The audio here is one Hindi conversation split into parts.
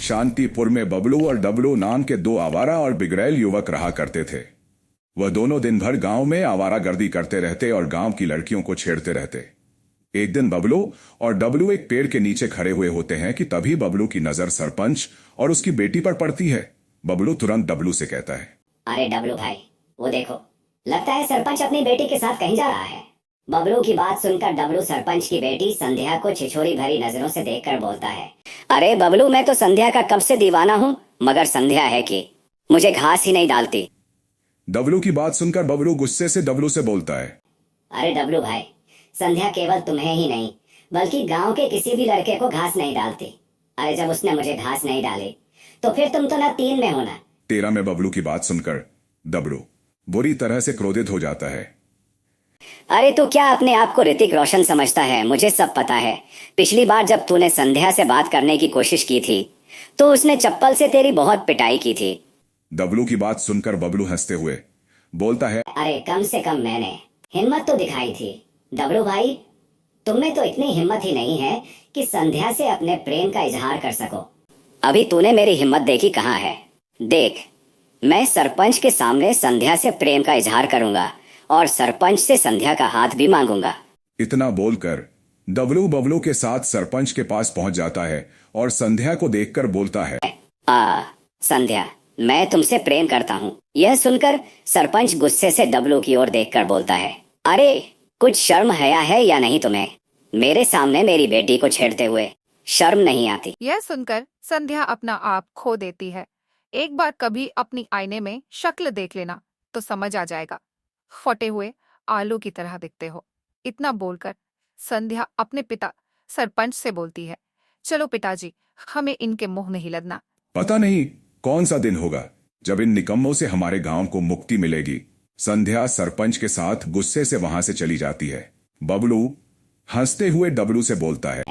शांतिपुर में बबलू और डबलू नाम के दो आवारा और बिगड़ैल युवक रहा करते थे। वह दोनों दिन भर गांव में आवारागर्दी करते रहते और गांव की लड़कियों को छेड़ते रहते। एक दिन बबलू और डबलू एक पेड़ के नीचे खड़े हुए होते हैं कि तभी बबलू की नजर सरपंच और उसकी बेटी पर पड़ती है। बबलू तुरंत डबलू से कहता है, अरे डबलू भाई, वो देखो, लगता है सरपंच अपनी बेटी के साथ कहीं जा रहा है। बबलू की बात सुनकर डबलू सरपंच की बेटी संध्या को छिछोरी भरी नजरों से देखकर बोलता है, अरे बबलू, मैं तो संध्या का कब से दीवाना हूँ, मगर संध्या है कि मुझे घास ही नहीं डालती। डबलू की बात सुनकर बबलू गुस्से से डबलू से बोलता है, अरे डबलू भाई, संध्या केवल तुम्हें ही नहीं बल्कि गांव के किसी भी लड़के को घास नहीं डालती। अरे जब उसने मुझे घास नहीं डाली तो फिर तुम तो ना 3 में हो ना 13 में। बबलू की बात सुनकर डबलू बुरी तरह से क्रोधित हो जाता है। अरे तू क्या अपने आप को ऋतिक रोशन समझता है? मुझे सब पता है। पिछली बार जब तूने संध्या से बात करने की कोशिश की थी तो उसने चप्पल से तेरी बहुत पिटाई की थी। डबलू की बात सुनकर बबलू हंसते हुए बोलता है, अरे कम से कम मैंने हिम्मत तो दिखाई थी। डबलू भाई, तुम में तो इतनी हिम्मत ही नहीं है कि संध्या से अपने प्रेम का इजहार कर सको। अभी तूने मेरी हिम्मत देखी कहाँ है? देख, मैं सरपंच के सामने संध्या से प्रेम का इजहार करूंगा और सरपंच से संध्या का हाथ भी मांगूंगा। इतना बोलकर डबलू बबलू के साथ सरपंच के पास पहुंच जाता है और संध्या को देखकर बोलता है, संध्या, मैं तुमसे प्रेम करता हूँ। यह सुनकर सरपंच गुस्से से डबलू की ओर देखकर बोलता है, अरे कुछ शर्म हया है या नहीं तुम्हें? मेरे सामने मेरी बेटी को छेड़ते हुए शर्म नहीं आती? यह सुनकर संध्या अपना आप खो देती है। एक बार कभी अपनी आईने में शक्ल देख लेना तो समझ आ जाएगा, फटे हुए आलू की तरह दिखते हो। इतना बोलकर संध्या अपने पिता सरपंच से बोलती है, चलो पिताजी, हमें इनके मुंह नहीं लगना। पता नहीं कौन सा दिन होगा जब इन निकम्मों से हमारे गांव को मुक्ति मिलेगी। संध्या सरपंच के साथ गुस्से से वहां से चली जाती है। बबलू हंसते हुए डबलू से बोलता है,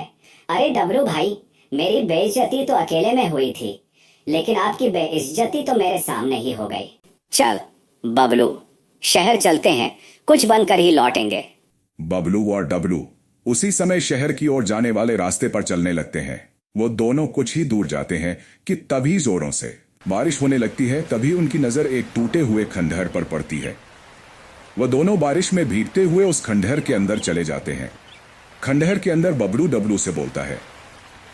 अरे डबलू भाई, मेरी बेइज्जती तो अकेले में हुई थी, लेकिन आपकी बेइज्जती तो मेरे सामने ही हो गई। चल बबलू, शहर चलते हैं, कुछ बनकर ही लौटेंगे। बबलू और डबलू उसी समय शहर की ओर जाने वाले रास्ते पर चलने लगते हैं। वो दोनों कुछ ही दूर जाते हैं कि तभी जोरों से बारिश होने लगती है। तभी उनकी नजर एक टूटे हुए खंडहर पर पड़ती है। वो दोनों बारिश में भीगते हुए उस खंडहर के अंदर चले जाते हैं। खंडहर के अंदर बबलू डबलू से बोलता है,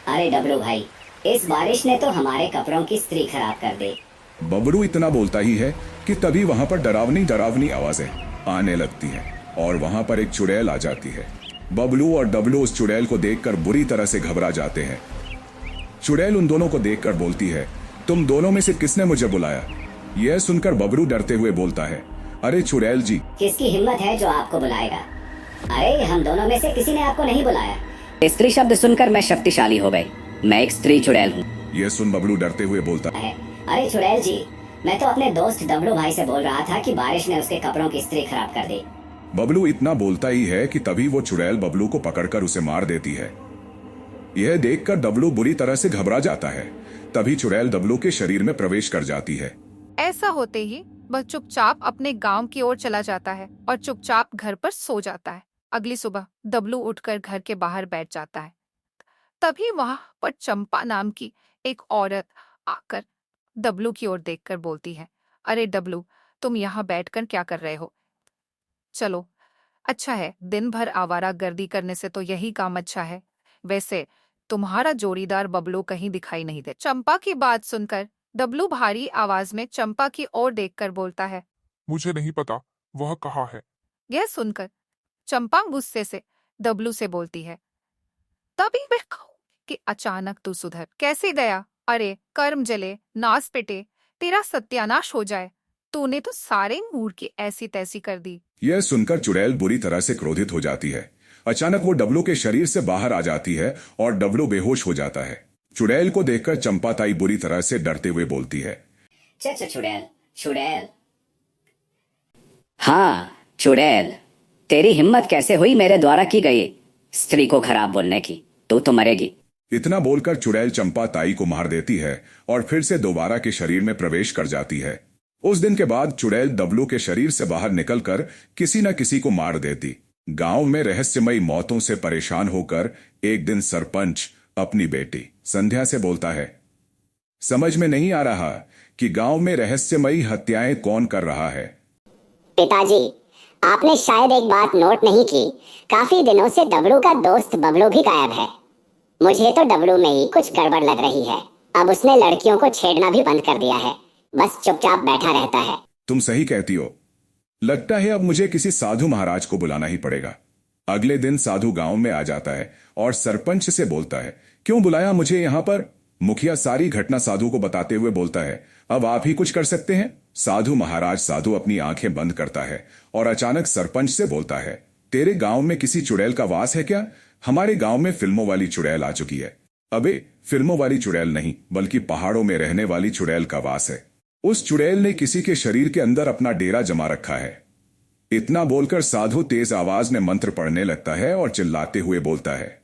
अरे डबलू भाई, इस बारिश ने तो हमारे कपड़ों की इस्त्री खराब कर दी। बबलू इतना बोलता ही है कि तभी वहां पर डरावनी डरावनी आवाजें आने लगती हैं और वहां पर एक चुड़ैल आ जाती है। बबलू और डबलू उस चुड़ैल को देखकर बुरी तरह से घबरा जाते हैं। चुड़ैल उन दोनों को देखकर बोलती है, तुम दोनों में से किसने मुझे बुलाया? यह सुनकर बबलू डरते हुए बोलता है, अरे चुड़ैल जी, किसकी हिम्मत है जो आपको बुलाएगा? अरे हम दोनों में से किसी ने आपको नहीं बुलाया। स्त्री शब्द सुनकर मैं शक्तिशाली हो गई। मैं एक स्त्री चुड़ैल हूँ। यह सुन बबलू डरते हुए बोलता है, अरे चुड़ैल जी, मैं तो अपने दोस्त डबलू भाई से बोल रहा था कि बारिश ने उसके कपड़ों की इस्त्री खराब कर दी। बबलू इतना बोलता ही है कि तभी वो चुड़ैल बबलू को पकड़कर उसे मार देती है। यह देखकर डबलू बुरी तरह से घबरा जाता है। तभी चुड़ैल डबलू के शरीर में प्रवेश कर जाती है। ऐसा होते ही वह चुपचाप अपने गांव की ओर चला जाता है और चुपचाप घर पर सो जाता है। अगली सुबह डबलू उठकर घर के बाहर बैठ जाता है। तभी वहां पर चंपा नाम की एक औरत आकर डबलू की ओर देखकर बोलती है, अरे डबलू, तुम यहाँ बैठकर क्या कर रहे हो? चलो, अच्छा है, दिन भर आवारागर्दी करने से तो यही काम अच्छा है। वैसे तुम्हारा जोड़ीदार बबलू कहीं दिखाई नहीं दे। चंपा की बात सुनकर डबलू भारी आवाज में चंपा की ओर देखकर बोलता है, मुझे नहीं पता वह कहाँ है। यह सुनकर चंपा गुस्से से डबलू से बोलती है, तभी मैं कहूं कि अचानक तू सुधर कैसे गया? अरे कर्म जले, नास पिटे, तेरा सत्यानाश हो जाए। तूने तो सारे मूड की ऐसी तैसी कर दी। यह सुनकर चुड़ैल बुरी तरह से क्रोधित हो जाती है। अचानक वो डबलू के शरीर से बाहर आ जाती है और डबलू बेहोश हो जाता है। चुड़ैल को देखकर चंपा ताई बुरी तरह से डरते हुए बोलती है, चुड़ैल, चुड़ैल। हाँ चुड़ैल, तेरी हिम्मत कैसे हुई मेरे द्वारा की गई स्त्री को खराब बोलने की? तू तो मरेगी। इतना बोलकर चुड़ैल चंपा ताई को मार देती है और फिर से दोबारा के शरीर में प्रवेश कर जाती है। उस दिन के बाद चुड़ैल डबलू के शरीर से बाहर निकलकर किसी न किसी को मार देती। गांव में रहस्यमयी मौतों से परेशान होकर एक दिन सरपंच अपनी बेटी संध्या से बोलता है, समझ में नहीं आ रहा कि गांव में रहस्यमयी हत्याएं कौन कर रहा है। पिताजी, आपने शायद एक बात नोट नहीं की, काफी दिनों से डबलू का दोस्त बबलू भी गायब है। मुझे तो डबलू में ही कुछ गड़बड़ लग रही है। अब उसने लड़कियों को छेड़ना भी बंद कर दिया है, बस चुपचाप बैठा रहता है। तुम सही कहती हो। लगता है अब मुझे किसी साधु महाराज को बुलाना ही पड़ेगा। अगले दिन साधु गांव में आ जाता है और सरपंच से बोलता है, क्यों बुलाया मुझे यहाँ पर? मुखिया सारी घटना साधु को बताते हुए बोलता है, अब आप ही कुछ कर सकते हैं। साधु अपनी आंखें बंद करता है और अचानक सरपंच से बोलता है, तेरे गांव में किसी चुड़ैल का वास है क्या? हमारे गांव में फिल्मों वाली चुड़ैल आ चुकी है। अबे, फिल्मों वाली चुड़ैल नहीं, बल्कि पहाड़ों में रहने वाली चुड़ैल का वास है। उस चुड़ैल ने किसी के शरीर के अंदर अपना डेरा जमा रखा है। इतना बोलकर साधु तेज आवाज में मंत्र पढ़ने लगता है और चिल्लाते हुए बोलता है,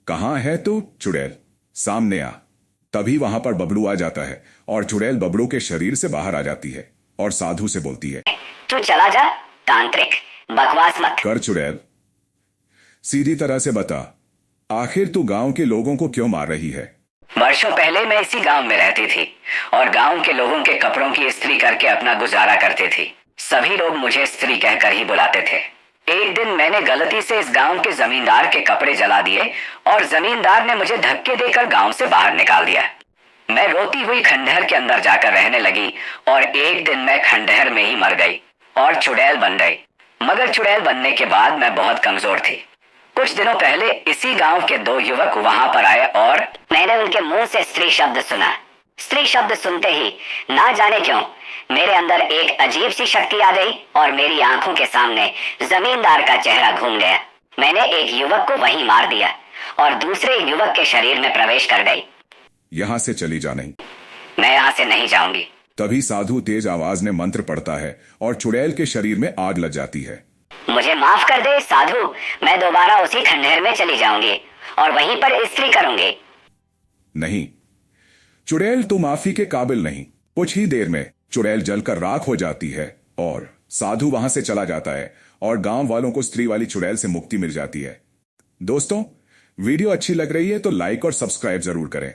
कहां है तू चुड़ैल? सामने आ। तभी वहां पर बबलू आ जाता है और चुड़ैल बबलू के शरीर से बाहर आ जाती है और साधु से बोलती है, तू चला जा तांत्रिक, बकवास मत कर चुड़ैल, सीधी तरह से बता, आखिर तू गांव के लोगों को क्यों मार रही है? वर्षों पहले मैं इसी गांव में रहती थी और गांव के लोगों के कपड़ों की इस्त्री करके अपना गुजारा करती थी। सभी लोग मुझे स्त्री कहकर ही बुलाते थे। एक दिन मैंने गलती से इस गांव के जमींदार के कपड़े जला दिए और जमींदार ने मुझे धक्के देकर गांव से बाहर निकाल दिया। मैं रोती हुई खंडहर के अंदर जाकर रहने लगी और एक दिन मैं खंडहर में ही मर गई और चुड़ैल बन गई। मगर चुड़ैल बनने के बाद मैं बहुत कमजोर थी। कुछ दिनों पहले इसी गांव के दो युवक वहां पर आए और मैंने उनके मुंह से स्त्री शब्द सुना। स्त्री शब्द सुनते ही ना जाने क्यों मेरे अंदर एक अजीब सी शक्ति आ गई और मेरी आंखों के सामने जमींदार का चेहरा घूम गया। मैंने एक युवक को वहीं मार दिया और दूसरे युवक के शरीर में प्रवेश कर गई। यहां से चली जा। नहीं, मैं यहाँ से नहीं जाऊंगी। तभी साधु तेज आवाज में मंत्र पढ़ता है और चुड़ैल के शरीर में आग लग जाती है। मुझे माफ कर दे साधु, मैं दोबारा उसी खंडहर में चली जाऊंगी और वहीं पर स्त्री करूंगी। नहीं चुड़ैल, तू माफी के काबिल नहीं। कुछ ही देर में चुड़ैल जलकर राख हो जाती है और साधु वहां से चला जाता है और गांव वालों को स्त्री वाली चुड़ैल से मुक्ति मिल जाती है। दोस्तों, वीडियो अच्छी लग रही है तो लाइक और सब्सक्राइब जरूर करें।